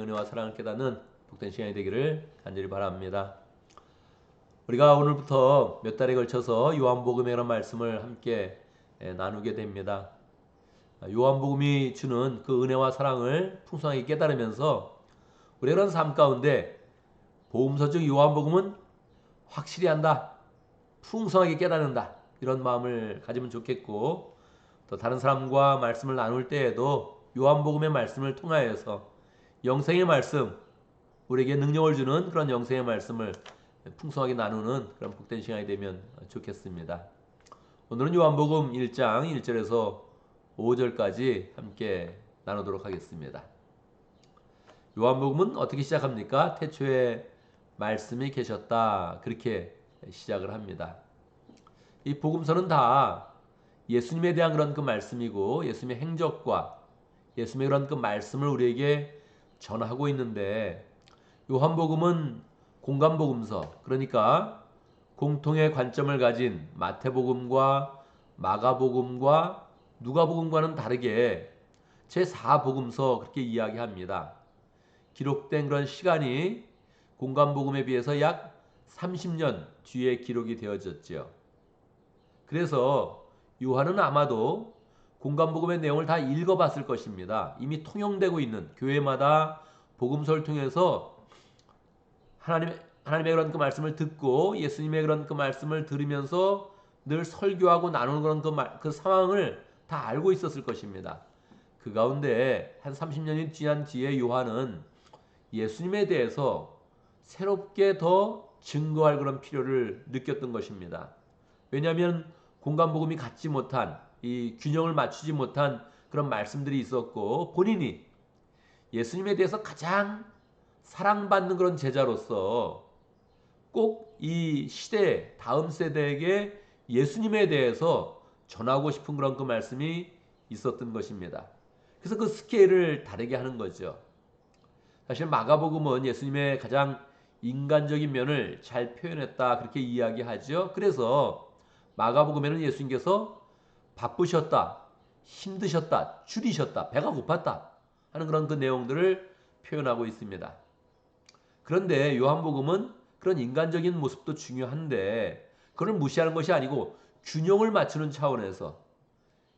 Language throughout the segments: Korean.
은혜와 사랑을 깨닫는 복된 시간이 되기를 간절히 바랍니다. 우리가 오늘부터 몇 달에 걸쳐서 요한복음이라는 말씀을 함께 나누게 됩니다. 요한복음이 주는 그 은혜와 사랑을 풍성하게 깨달으면서 우리가 그런 삶 가운데 복음서 중 요한복음은 확실히 한다, 풍성하게 깨닫는다, 이런 마음을 가지면 좋겠고, 또 다른 사람과 말씀을 나눌 때에도 요한복음의 말씀을 통하여서 영생의 말씀, 우리에게 능력을 주는 그런 영생의 말씀을 풍성하게 나누는 그런 복된 시간이 되면 좋겠습니다. 오늘은 요한복음 1장 1절에서 5절까지 함께 나누도록 하겠습니다. 요한복음은 어떻게 시작합니까? 태초에 말씀이 계셨다, 그렇게 시작을 합니다. 이 복음서는 다 예수님에 대한 그런 그 말씀이고, 예수님의 행적과 예수님의 그런 그 말씀을 우리에게 전하고 있는데, 요한복음은 공간복음서, 그러니까 공통의 관점을 가진 마태복음과 마가복음과 누가복음과는 다르게 제4복음서 그렇게 이야기합니다. 기록된 그런 시간이 공간복음에 비해서 약 30년 뒤에 기록이 되어졌죠. 그래서 요한은 아마도 공간복음의 내용을 다 읽어봤을 것입니다. 이미 통용되고 있는, 교회마다 복음서를 통해서 하나님의 그런 그 말씀을 듣고 예수님의 그런 그 말씀을 들으면서 늘 설교하고 나누는 그런 그 상황을 다 알고 있었을 것입니다. 그 가운데 한 30년이 지난 뒤에 요한은 예수님에 대해서 새롭게 더 증거할 그런 필요를 느꼈던 것입니다. 왜냐하면 공간복음이 갖지 못한, 이 균형을 맞추지 못한 그런 말씀들이 있었고, 본인이 예수님에 대해서 가장 사랑받는 그런 제자로서 꼭 이 시대, 다음 세대에게 예수님에 대해서 전하고 싶은 그런 그 말씀이 있었던 것입니다. 그래서 그 스케일을 다르게 하는 거죠. 사실 마가복음은 예수님의 가장 인간적인 면을 잘 표현했다, 그렇게 이야기하죠. 그래서 마가복음에는 예수님께서 바쁘셨다, 힘드셨다, 줄이셨다, 배가 고팠다 하는 그런 그 내용들을 표현하고 있습니다. 그런데 요한복음은 그런 인간적인 모습도 중요한데 그걸 무시하는 것이 아니고 균형을 맞추는 차원에서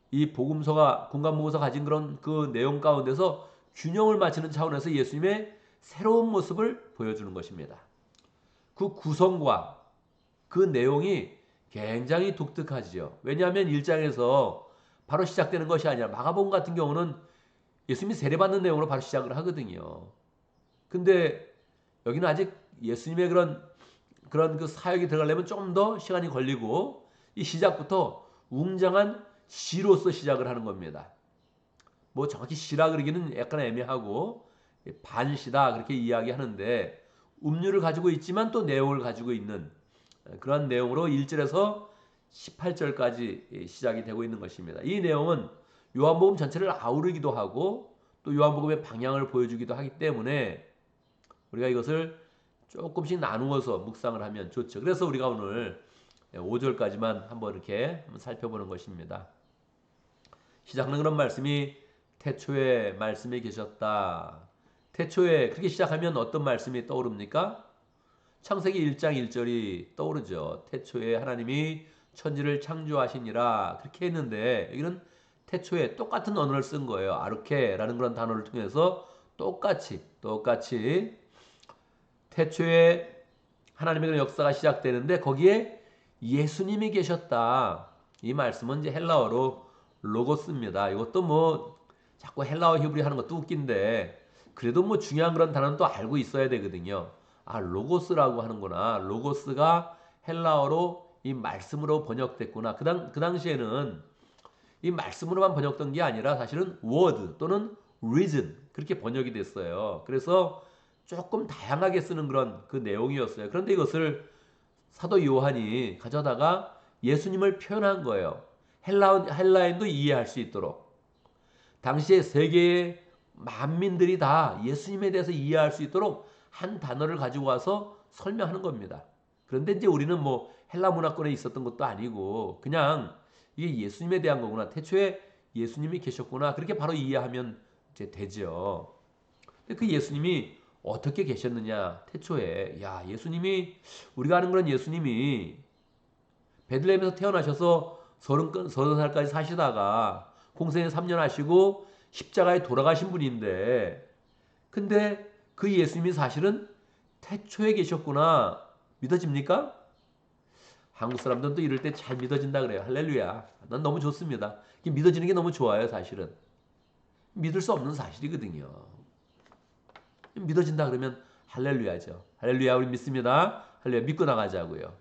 이 복음서가, 공간복음서가 가진 그런 그 내용 가운데서 균형을 맞추는 차원에서 예수님의 새로운 모습을 보여주는 것입니다. 그 구성과 그 내용이 굉장히 독특하지요. 왜냐하면 1장에서 바로 시작되는 것이 아니라 마가복음 같은 경우는 예수님이 세례받는 내용으로 바로 시작을 하거든요. 근데 여기는 아직 예수님의 그런 그 사역이 들어가려면 좀 더 시간이 걸리고, 이 시작부터 웅장한 시로서 시작을 하는 겁니다. 뭐 정확히 시라 그러기는 약간 애매하고 반시다 그렇게 이야기하는데, 음료를 가지고 있지만 또 내용을 가지고 있는 그런 내용으로 1절에서 18절까지 시작이 되고 있는 것입니다. 이 내용은 요한복음 전체를 아우르기도 하고 또 요한복음의 방향을 보여주기도 하기 때문에 우리가 이것을 조금씩 나누어서 묵상을 하면 좋죠. 그래서 우리가 오늘 5절까지만 한번 이렇게 살펴보는 것입니다. 시작하는 그런 말씀이 태초에 말씀이 계셨다. 태초에, 그렇게 시작하면 어떤 말씀이 떠오릅니까? 창세기 1장 1절이 떠오르죠. 태초에 하나님이 천지를 창조하시니라, 그렇게 했는데 여기는 태초에 똑같은 언어를 쓴 거예요. 아르케라는 그런 단어를 통해서 똑같이 태초에 하나님의 그런 역사가 시작되는데 거기에 예수님이 계셨다. 이 말씀은 이제 헬라어로 로고스입니다. 이것도 뭐 자꾸 헬라어 히브리 하는 것도 웃긴데 그래도 뭐 중요한 그런 단어는 또 알고 있어야 되거든요. 아, 로고스라고 하는구나. 로고스가 헬라어로 이 말씀으로 번역됐구나. 그 당시에는 이 말씀으로만 번역된 게 아니라 사실은 word 또는 reason 그렇게 번역이 됐어요. 그래서 조금 다양하게 쓰는 그런 그 내용이었어요. 그런데 이것을 사도 요한이 가져다가 예수님을 표현한 거예요. 헬라인도 이해할 수 있도록. 당시에 세계의 만민들이 다 예수님에 대해서 이해할 수 있도록 한 단어를 가지고 와서 설명하는 겁니다. 그런데 이제 우리는 뭐 헬라 문화권에 있었던 것도 아니고 그냥 이게 예수님에 대한 거구나. 태초에 예수님이 계셨구나. 그렇게 바로 이해하면 이제 되죠. 그 예수님이 어떻게 계셨느냐? 태초에 야 예수님이 우리가 아는 그런 예수님이 베들레헴에서 태어나셔서 30살까지 사시다가 공생에 3년 하시고 십자가에 돌아가신 분인데 근데 그 예수님이 사실은 태초에 계셨구나. 믿어집니까? 한국 사람들은 또 이럴 때 잘 믿어진다 그래요. 할렐루야. 난 너무 좋습니다. 믿어지는 게 너무 좋아요, 사실은. 믿을 수 없는 사실이거든요. 믿어진다 그러면 할렐루야죠. 할렐루야, 우리 믿습니다. 할렐루야, 믿고 나가자고요.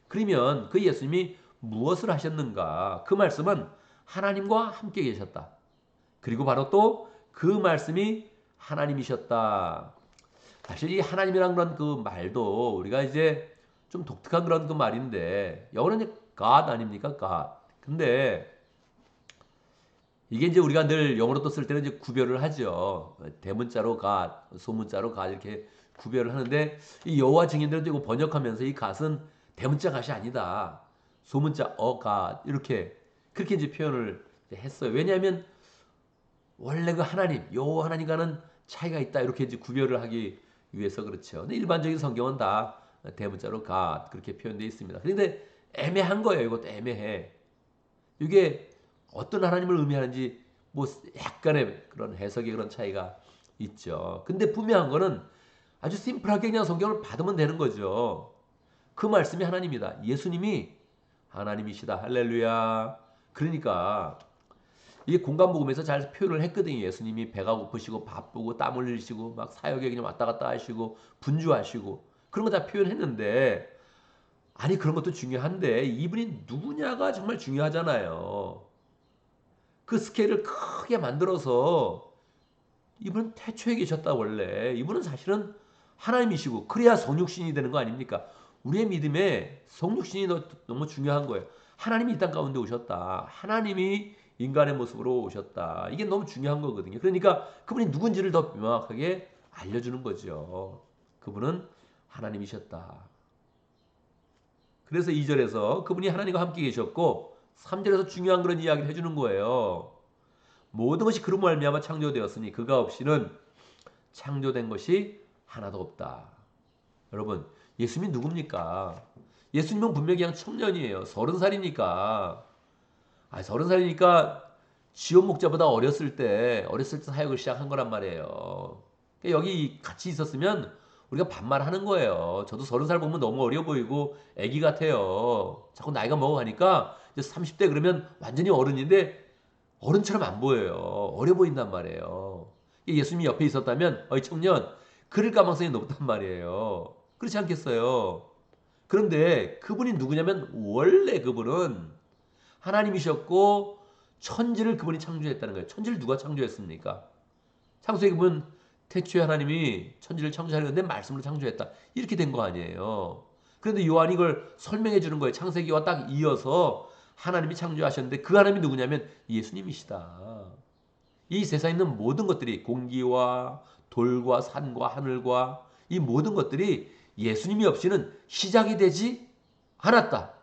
그러면 그 예수님이 무엇을 하셨는가? 그 말씀은 하나님과 함께 계셨다. 그리고 바로 또 그 말씀이 하나님이셨다. 사실 이 하나님이란 그런 그 말도 우리가 이제 좀 독특한 그런 그 말인데 영어는 이제 God 아닙니까? God. 근데 이게 이제 우리가 늘 영어로 또 쓸 때는 이제 구별을 하죠. 대문자로 God, 소문자로 God 이렇게 구별을 하는데 이 여호와 증인들은 이거 번역하면서 이 God은 대문자 God이 아니다. 소문자 God 이렇게 그렇게 이제 표현을 했어요. 왜냐하면 원래 그 하나님, 여호와 하나님과는 차이가 있다 이렇게 이제 구별을 하기 위해서 그렇죠. 근데 일반적인 성경은 다 대문자로 God 그렇게 표현되어 있습니다. 그런데 애매한 거예요. 이것도 애매해. 이게 어떤 하나님을 의미하는지 뭐 약간의 그런 해석의 그런 차이가 있죠. 근데 분명한 거는 아주 심플하게 그냥 성경을 받으면 되는 거죠. 그 말씀이 하나님이다. 예수님이 하나님이시다. 할렐루야. 그러니까 이게 공간복음에서 잘 표현을 했거든요. 예수님이 배가 고프시고 바쁘고 땀 흘리시고 막 사역에 그냥 왔다 갔다 하시고 분주하시고 그런 거 다 표현했는데 아니 그런 것도 중요한데 이분이 누구냐가 정말 중요하잖아요. 그 스케일을 크게 만들어서 이분은 태초에 계셨다 원래. 이분은 사실은 하나님이시고 그래야 성육신이 되는 거 아닙니까? 우리의 믿음에 성육신이 너무 중요한 거예요. 하나님이 이 땅 가운데 오셨다. 하나님이 인간의 모습으로 오셨다. 이게 너무 중요한 거거든요. 그러니까 그분이 누군지를 더 명확하게 알려주는 거죠. 그분은 하나님이셨다. 그래서 2절에서 그분이 하나님과 함께 계셨고 3절에서 중요한 그런 이야기를 해주는 거예요. 모든 것이 그로 말미암아 창조되었으니 그가 없이는 창조된 것이 하나도 없다. 여러분 예수님이 누굽니까? 예수님은 분명히 그냥 청년이에요. 30살이니까 30살이니까 지원 목자보다 어렸을 때 사역을 시작한 거란 말이에요. 그러니까 여기 같이 있었으면 우리가 반말하는 거예요. 저도 30살 보면 너무 어려 보이고 애기 같아요. 자꾸 나이가 먹어가니까 이제 30대 그러면 완전히 어른인데 어른처럼 안 보여요. 어려 보인단 말이에요. 예수님이 옆에 있었다면 어이 청년 그럴 가능성이 높단 말이에요. 그렇지 않겠어요? 그런데 그분이 누구냐면 원래 그분은 하나님이셨고 천지를 그분이 창조했다는 거예요. 천지를 누가 창조했습니까? 창세기 보면 태초에 하나님이 천지를 창조하려는데 말씀으로 창조했다. 이렇게 된 거 아니에요. 그런데 요한이 이걸 설명해 주는 거예요. 창세기와 딱 이어서 하나님이 창조하셨는데 그 하나님이 누구냐면 예수님이시다. 이 세상에 있는 모든 것들이 공기와 돌과 산과 하늘과 이 모든 것들이 예수님이 없이는 시작이 되지 않았다.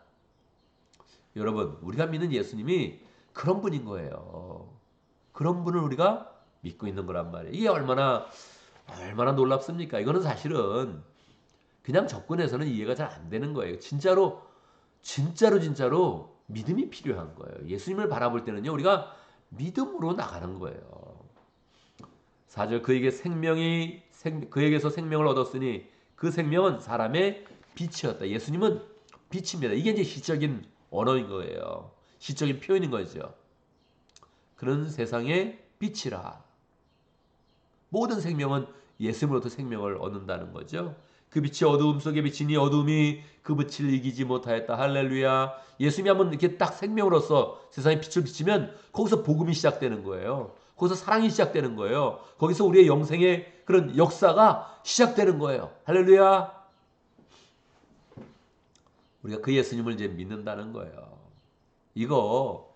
여러분, 우리가 믿는 예수님이 그런 분인 거예요. 그런 분을 우리가 믿고 있는 거란 말이에요. 이게 얼마나 놀랍습니까? 이거는 사실은 그냥 접근해서는 이해가 잘 안 되는 거예요. 진짜로 믿음이 필요한 거예요. 예수님을 바라볼 때는요, 우리가 믿음으로 나가는 거예요. 4절 그에게서 생명을 얻었으니 그 생명은 사람의 빛이었다. 예수님은 빛입니다. 이게 이제 시적인 언어인 거예요. 시적인 표현인 거죠. 그런 세상의 빛이라. 모든 생명은 예수님으로부터 생명을 얻는다는 거죠. 그 빛이 어두움 속에 비치니 어두움이 그 빛을 이기지 못하였다. 할렐루야. 예수님이 한번 이렇게 딱 생명으로서 세상에 빛을 비치면 거기서 복음이 시작되는 거예요. 거기서 사랑이 시작되는 거예요. 거기서 우리의 영생의 그런 역사가 시작되는 거예요. 할렐루야. 우리가 그 예수님을 이제 믿는다는 거예요. 이거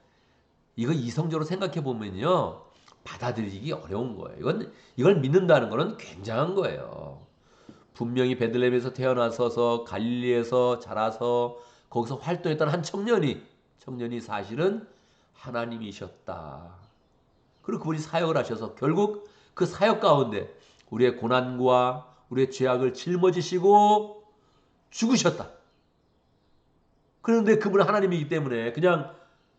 이성적으로 생각해 보면요. 받아들이기 어려운 거예요. 이걸 믿는다는 거는 굉장한 거예요. 분명히 베들레헴에서 태어나서 갈릴리에서 자라서 거기서 활동했던 한 청년이 사실은 하나님이셨다. 그리고 그분이 사역을 하셔서 결국 그 사역 가운데 우리의 고난과 우리의 죄악을 짊어지시고 죽으셨다. 그런데 그분은 하나님이기 때문에 그냥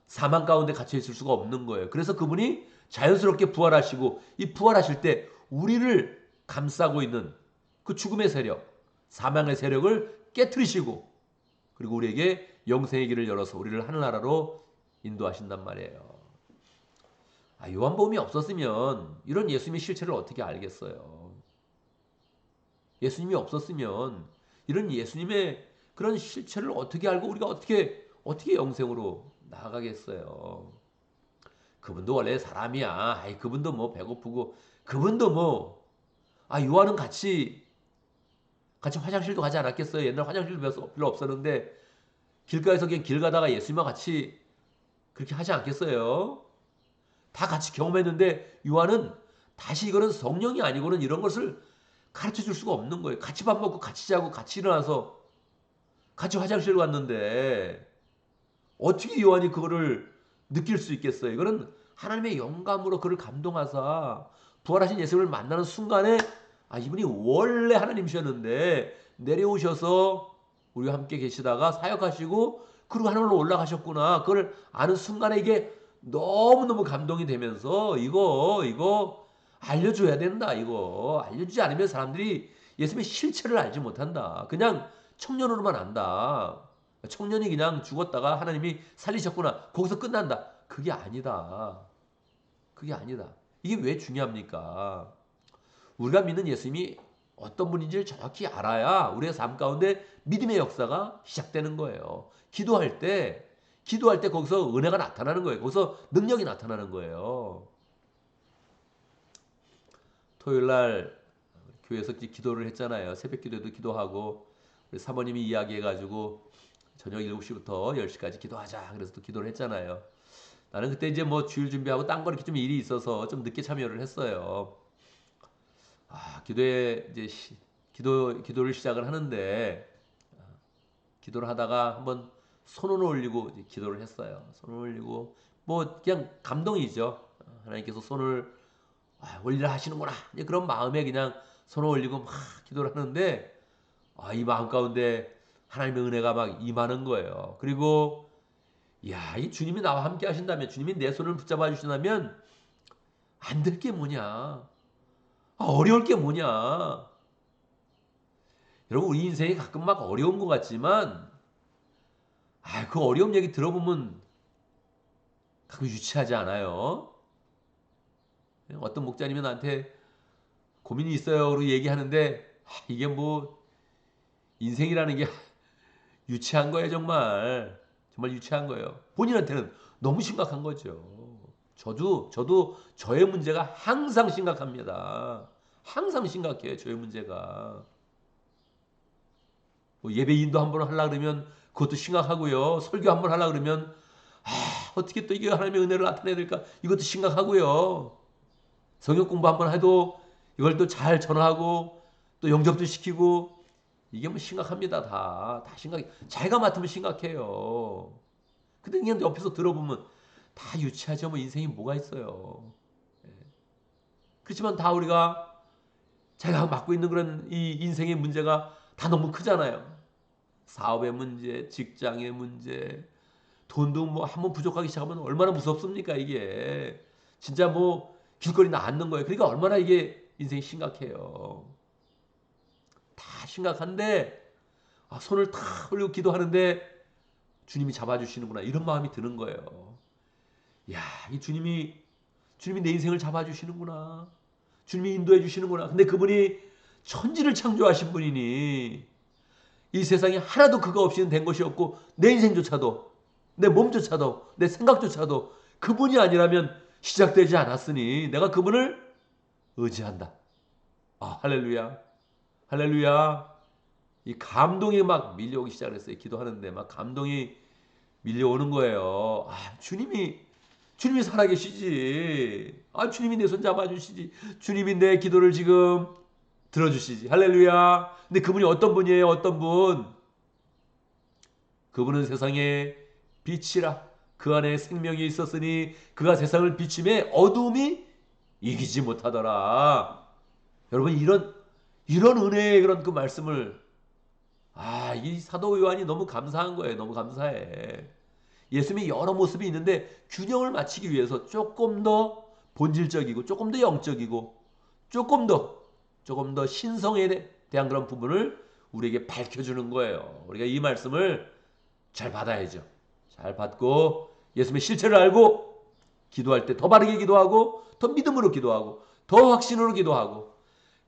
사망 가운데 갇혀 있을 수가 없는 거예요. 그래서 그분이 자연스럽게 부활하시고 이 부활하실 때 우리를 감싸고 있는 그 죽음의 세력, 사망의 세력을 깨트리시고 그리고 우리에게 영생의 길을 열어서 우리를 하늘나라로 인도하신단 말이에요. 요한복음이 없었으면 이런 예수님의 실체를 어떻게 알겠어요? 예수님이 없었으면 이런 예수님의 그런 실체를 어떻게 알고 우리가 어떻게 영생으로 나아가겠어요? 그분도 원래 사람이야. 그분도 뭐 배고프고 그분도 뭐 요한은 같이 화장실도 가지 않았겠어요? 옛날 화장실도 별로 없었는데 길가에서 그냥 길 가다가 예수님과 같이 그렇게 하지 않겠어요? 다 같이 경험했는데 요한은 다시 이거는 성령이 아니고는 이런 것을 가르쳐 줄 수가 없는 거예요. 같이 밥 먹고 같이 자고 같이 일어나서 같이 화장실 갔는데 어떻게 요한이 그거를 느낄 수 있겠어요? 이거는 하나님의 영감으로 그를 감동하사 부활하신 예수님을 만나는 순간에 이분이 원래 하나님이셨는데 내려오셔서 우리와 함께 계시다가 사역하시고 그리고 하늘로 올라가셨구나. 그걸 아는 순간에 이게 너무너무 감동이 되면서 이거 알려줘야 된다. 이거 알려주지 않으면 사람들이 예수님의 실체를 알지 못한다. 그냥 청년으로만 안다. 청년이 그냥 죽었다가 하나님이 살리셨구나. 거기서 끝난다. 그게 아니다. 그게 아니다. 이게 왜 중요합니까? 우리가 믿는 예수님이 어떤 분인지를 정확히 알아야 우리의 삶 가운데 믿음의 역사가 시작되는 거예요. 기도할 때 거기서 은혜가 나타나는 거예요. 거기서 능력이 나타나는 거예요. 토요일 날 교회에서 기도를 했잖아요. 새벽 기도도 기도하고 우리 사모님이 이야기해가지고 저녁 7시부터 10시까지 기도하자. 그래서 또 기도를 했잖아요. 나는 그때 이제 뭐 주일 준비하고 딴 거 이렇게 좀 일이 있어서 좀 늦게 참여를 했어요. 기도에 이제 기도를 시작을 하는데 기도를 하다가 한번 손을 올리고 기도를 했어요. 손을 올리고 뭐 그냥 감동이죠. 하나님께서 손을 올리라 하시는구나. 그런 마음에 그냥 손을 올리고 막 기도를 하는데 이 마음 가운데 하나님의 은혜가 막 임하는 거예요. 그리고 이 주님이 나와 함께 하신다면 주님이 내 손을 붙잡아 주신다면 안 될 게 뭐냐? 어려울 게 뭐냐? 여러분 우리 인생이 가끔 막 어려운 것 같지만 그 어려운 얘기 들어보면 가끔 유치하지 않아요? 어떤 목자님이 나한테 고민이 있어요. 그러고 얘기하는데 이게 뭐 인생이라는 게 유치한 거예요. 정말 유치한 거예요. 본인한테는 너무 심각한 거죠. 저도 저의 문제가 항상 심각합니다. 항상 심각해요. 저의 문제가. 뭐 예배 인도 한번 하려고 그러면 그것도 심각하고요. 설교 한번 하려고 그러면 어떻게 또 이게 하나님의 은혜를 나타내야 될까? 이것도 심각하고요. 성경 공부 한번 해도 이걸 또 잘 전하고 또 영접도 시키고 이게 뭐 심각합니다. 다 심각해. 자기가 맡으면 심각해요. 근데 그냥 옆에서 들어보면 다 유치하죠. 뭐 인생이 뭐가 있어요. 그렇지만 다 우리가 자기가 맡고 있는 그런 이 인생의 문제가 다 너무 크잖아요. 사업의 문제, 직장의 문제, 돈도 뭐 한번 부족하기 시작하면 얼마나 무섭습니까 이게. 진짜 뭐 길거리 나앉는 거예요. 그러니까 얼마나 이게 인생이 심각해요. 다 심각한데 손을 탁 올리고 기도하는데 주님이 잡아주시는구나 이런 마음이 드는 거예요. 이 주님이 내 인생을 잡아주시는구나. 주님이 인도해 주시는구나. 근데 그분이 천지를 창조하신 분이니 이 세상에 하나도 그거 없이는 된 것이 없고 내 인생조차도 내 몸조차도 내 생각조차도 그분이 아니라면 시작되지 않았으니 내가 그분을 의지한다. 할렐루야. 할렐루야. 이 감동이 막 밀려오기 시작했어요. 기도하는데 막 감동이 밀려오는 거예요. 주님이 살아계시지. 주님이 내 손 잡아주시지. 주님이 내 기도를 지금 들어주시지. 할렐루야. 근데 그분이 어떤 분이에요? 어떤 분? 그분은 세상의 빛이라. 그 안에 생명이 있었으니 그가 세상을 비침에 어둠이 이기지 못하더라. 여러분 이런 은혜의 그런 그 말씀을 이 사도 요한이 너무 감사한 거예요. 너무 감사해. 예수님의 여러 모습이 있는데 균형을 맞추기 위해서 조금 더 본질적이고 조금 더 영적이고 조금 더 신성에 대한 그런 부분을 우리에게 밝혀주는 거예요. 우리가 이 말씀을 잘 받아야죠. 잘 받고 예수님의 실체를 알고 기도할 때 더 바르게 기도하고 더 믿음으로 기도하고 더 확신으로 기도하고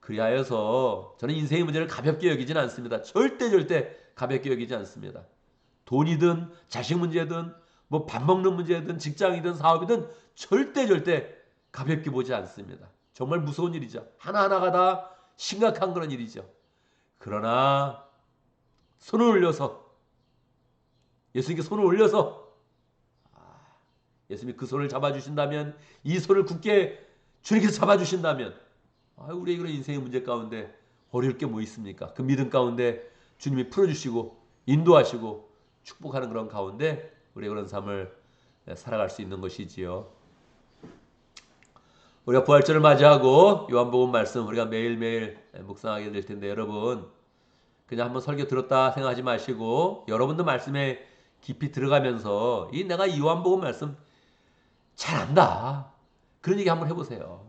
그리하여서 저는 인생의 문제를 가볍게 여기지는 않습니다. 절대 가볍게 여기지 않습니다. 돈이든 자식 문제든 뭐 밥 먹는 문제든 직장이든 사업이든 절대 가볍게 보지 않습니다. 정말 무서운 일이죠. 하나하나가 다 심각한 그런 일이죠. 그러나 손을 올려서 예수님께 손을 올려서 예수님이 그 손을 잡아주신다면 이 손을 굳게 주님께서 잡아주신다면 우리의 그런 인생의 문제 가운데 어려울 게 뭐 있습니까? 그 믿음 가운데 주님이 풀어주시고 인도하시고 축복하는 그런 가운데 우리의 그런 삶을 살아갈 수 있는 것이지요. 우리가 부활절을 맞이하고 요한복음 말씀 우리가 매일매일 묵상하게 될 텐데 여러분 그냥 한번 설교 들었다 생각하지 마시고 여러분도 말씀에 깊이 들어가면서 내가 이 요한복음 말씀 잘 안다. 그런 얘기 한번 해보세요.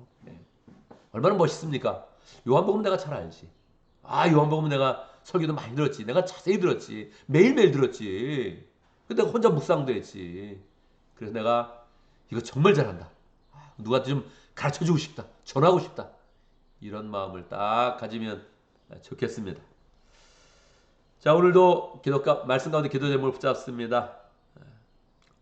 얼마나 멋있습니까? 요한복음 내가 잘 알지. 요한복음 내가 설교도 많이 들었지. 내가 자세히 들었지. 매일매일 들었지. 근데 내가 혼자 묵상도 했지. 그래서 내가 이거 정말 잘한다. 누구한테 좀 가르쳐주고 싶다. 전하고 싶다. 이런 마음을 딱 가지면 좋겠습니다. 자, 오늘도 말씀 가운데 기도 제목을 붙잡습니다.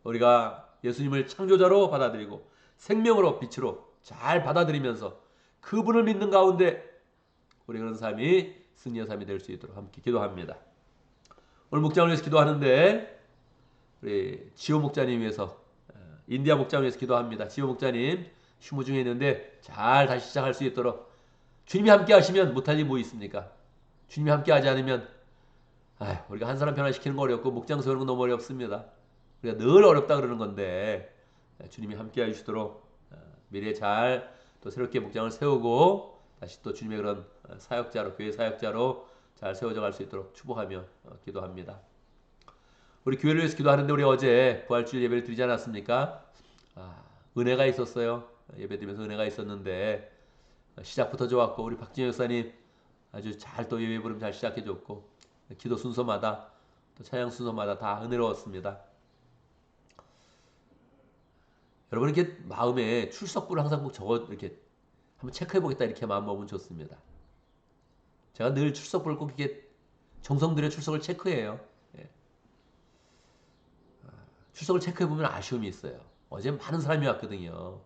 우리가 예수님을 창조자로 받아들이고 생명으로 빛으로 잘 받아들이면서 그분을 믿는 가운데 우리 그런 삶이 승리의 삶이 될 수 있도록 함께 기도합니다. 오늘 목장을 위해서 기도하는데 우리 지호 목자님 위해서 인디아 목장을 위해서 기도합니다. 지호 목자님 휴무 중에 있는데 잘 다시 시작할 수 있도록 주님이 함께 하시면 못할 일이 뭐 있습니까? 주님이 함께 하지 않으면 우리가 한 사람 변화시키는 거 어렵고 목장 세우는 거 너무 어렵습니다. 우리가 늘 어렵다 그러는 건데 주님이 함께 해주시도록 미래에 잘 또 새롭게 목장을 세우고 다시 또 주님의 그런 사역자로 교회 사역자로 잘 세워져 갈 수 있도록 축복하며 기도합니다. 우리 교회를 위해서 기도하는데 우리 어제 부활주일 예배를 드리지 않았습니까? 은혜가 있었어요. 예배 드리면서 은혜가 있었는데 시작부터 좋았고 우리 박진영 목사님 아주 잘 또 예배 부름 잘 시작해 줬고 기도 순서마다 또 찬양 순서마다 다 은혜로웠습니다. 여러분 이렇게 마음에 출석부를 항상 꼭 적어 이렇게 한번 체크해 보겠다 이렇게 마음 먹으면 좋습니다. 제가 늘 출석부를 꼭 이렇게 정성 들여 출석을 체크해요. 출석을 체크해 보면 아쉬움이 있어요. 어제 많은 사람이 왔거든요.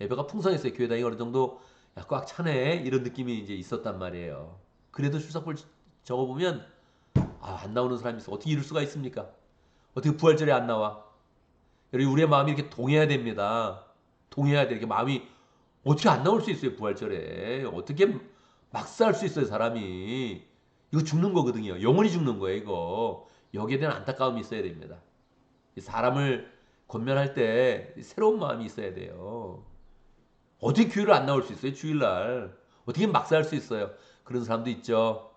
예배가 풍성했어요. 교회당이 어느 정도 꽉 차네 이런 느낌이 이제 있었단 말이에요. 그래도 출석부를 적어 보면 안 나오는 사람이 있어. 어떻게 이럴 수가 있습니까? 어떻게 부활절에 안 나와? 여러분 우리의 마음이 이렇게 동해야 됩니다. 동해야 돼. 이렇게 마음이 어떻게 안 나올 수 있어요 부활절에? 어떻게 막살 수 있어요 사람이? 이거 죽는 거거든요. 영원히 죽는 거예요 이거. 여기에 대한 안타까움이 있어야 됩니다. 사람을 권면할 때 새로운 마음이 있어야 돼요. 어떻게 교회를 안 나올 수 있어요 주일날? 어떻게 막살 수 있어요? 그런 사람도 있죠.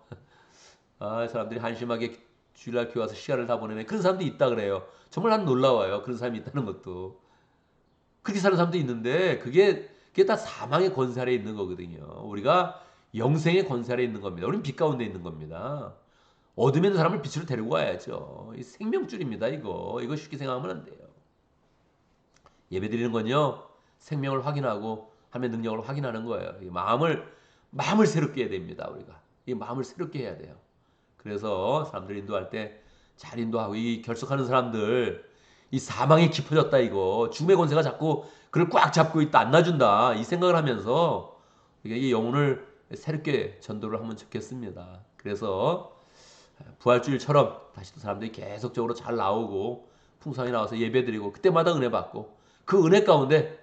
사람들이 한심하게 주일날 교회 와서 시간을 다 보내네. 그런 사람도 있다 그래요. 정말 난 놀라워요. 그런 사람이 있다는 것도. 그렇게 사는 사람도 있는데 그게 다 사망의 권세 아래 있는 거거든요. 우리가 영생의 권세 아래 있는 겁니다. 우리는 빛 가운데 있는 겁니다. 어둠에 있는 사람을 빛으로 데리고 와야죠. 이 생명줄입니다. 이거 쉽게 생각하면 안 돼요. 예배 드리는 건요. 생명을 확인하고 하나님의 능력을 확인하는 거예요. 이 마음을 새롭게 해야 됩니다. 우리가 이 마음을 새롭게 해야 돼요. 그래서 사람들 인도할 때 잘 인도하고 이 결석하는 사람들 이 사망이 깊어졌다 이거 죽음의 권세가 자꾸 그를 꽉 잡고 있다 안 놔준다 이 생각을 하면서 이 영혼을 새롭게 전도를 하면 좋겠습니다. 그래서 부활주일처럼 다시 또 사람들이 계속적으로 잘 나오고 풍성히 나와서 예배드리고 그때마다 은혜 받고 그 은혜 가운데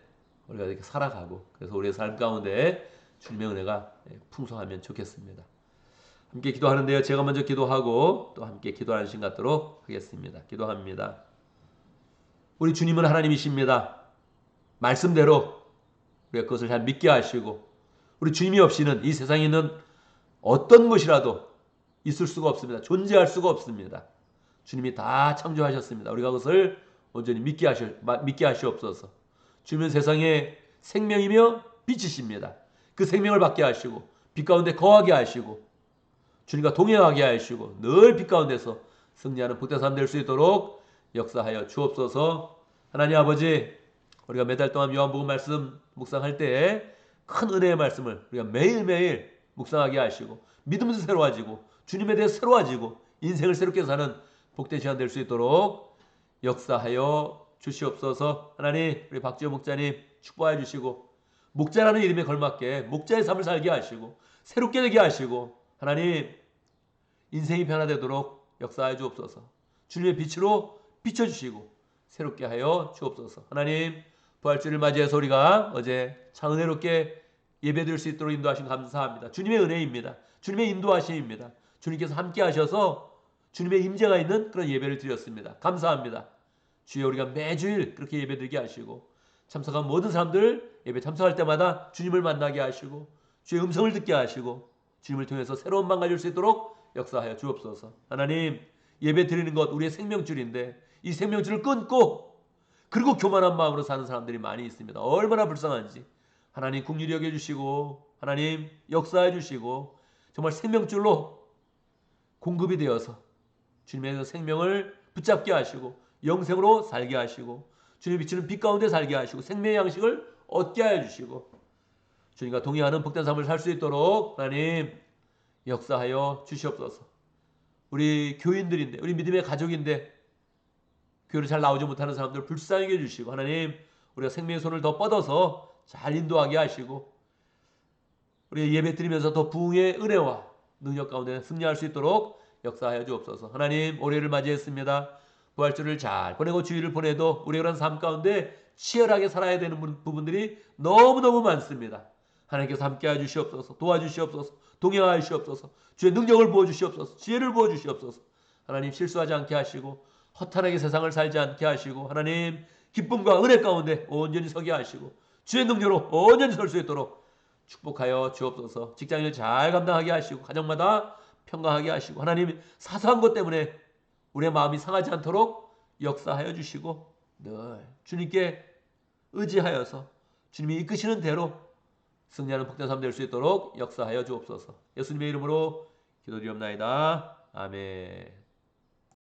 우리가 이렇게 살아가고 그래서 우리의 삶 가운데 주님의 은혜가 풍성하면 좋겠습니다. 함께 기도하는데요. 제가 먼저 기도하고 또 함께 기도하는 시간 갖도록 하겠습니다. 기도합니다. 우리 주님은 하나님이십니다. 말씀대로 우리가 그것을 잘 믿게 하시고 우리 주님이 없이는 이 세상에 있는 어떤 것이라도 있을 수가 없습니다. 존재할 수가 없습니다. 주님이 다 창조하셨습니다. 우리가 그것을 온전히 믿게 하시옵소서. 주님은 세상의 생명이며 빛이십니다. 그 생명을 받게 하시고 빛 가운데 거하게 하시고 주님과 동행하게 하시고 늘 빛 가운데서 승리하는 복된 삶 될 수 있도록 역사하여 주옵소서. 하나님 아버지, 우리가 매달 동안 요한복음 말씀 묵상할 때 큰 은혜의 말씀을 우리가 매일매일 묵상하게 하시고 믿음도 새로워지고 주님에 대해 새로워지고 인생을 새롭게 사는 복된 시간 될 수 있도록 역사하여 주시옵소서. 하나님, 우리 박지호 목자님 축복해 주시고 목자라는 이름에 걸맞게 목자의 삶을 살게 하시고 새롭게 되게 하시고 하나님, 인생이 변화되도록 역사하여 주옵소서. 주님의 빛으로 비춰주시고 새롭게 하여 주옵소서. 하나님, 부활주를 맞이해서 우리가 어제 참 은혜롭게 예배드릴 수 있도록 인도하신 감사합니다. 주님의 은혜입니다. 주님의 인도하심입니다. 주님께서 함께 하셔서 주님의 임재가 있는 그런 예배를 드렸습니다. 감사합니다. 주여, 우리가 매주일 그렇게 예배드리게 하시고 참석한 모든 사람들 예배 참석할 때마다 주님을 만나게 하시고 주의 음성을 듣게 하시고 주님을 통해서 새로운 방 가질 수 있도록 역사하여 주옵소서. 하나님, 예배 드리는 것 우리의 생명줄인데 이 생명줄을 끊고 그리고 교만한 마음으로 사는 사람들이 많이 있습니다. 얼마나 불쌍한지. 하나님 긍휼히 여겨주시고 하나님 역사해 주시고 정말 생명줄로 공급이 되어서 주님의 생명을 붙잡게 하시고 영생으로 살게 하시고 주님 비치는 빛 가운데 살게 하시고 생명의 양식을 얻게 하여 주시고 주님과 동행하는 복된 삶을 살 수 있도록 하나님 역사하여 주시옵소서. 우리 교인들인데 우리 믿음의 가족인데 교회를 잘 나오지 못하는 사람들을 불쌍히 해주시고 하나님, 우리가 생명의 손을 더 뻗어서 잘 인도하게 하시고 우리 예배 드리면서 더 부흥의 은혜와 능력 가운데 승리할 수 있도록 역사하여 주옵소서. 하나님, 올해를 맞이했습니다. 부활주를 잘 보내고 주일을 보내도 우리가 그런 삶 가운데 치열하게 살아야 되는 부분들이 너무너무 많습니다. 하나님께서 함께하여 주시옵소서. 도와주시옵소서. 동행하여 주시옵소서. 주의 능력을 부어주시옵소서. 지혜를 부어주시옵소서. 하나님, 실수하지 않게 하시고 허탄하게 세상을 살지 않게 하시고 하나님, 기쁨과 은혜 가운데 온전히 서게 하시고 주의 능력으로 온전히 설 수 있도록 축복하여 주옵소서. 직장을 잘 감당하게 하시고 가정마다 평강하게 하시고 하나님, 사소한 것 때문에 우리의 마음이 상하지 않도록 역사하여 주시고 늘 주님께 의지하여서 주님이 이끄시는 대로 승리하는 복된 삶 될 수 있도록 역사하여 주옵소서. 예수님의 이름으로 기도드리옵나이다. 아멘.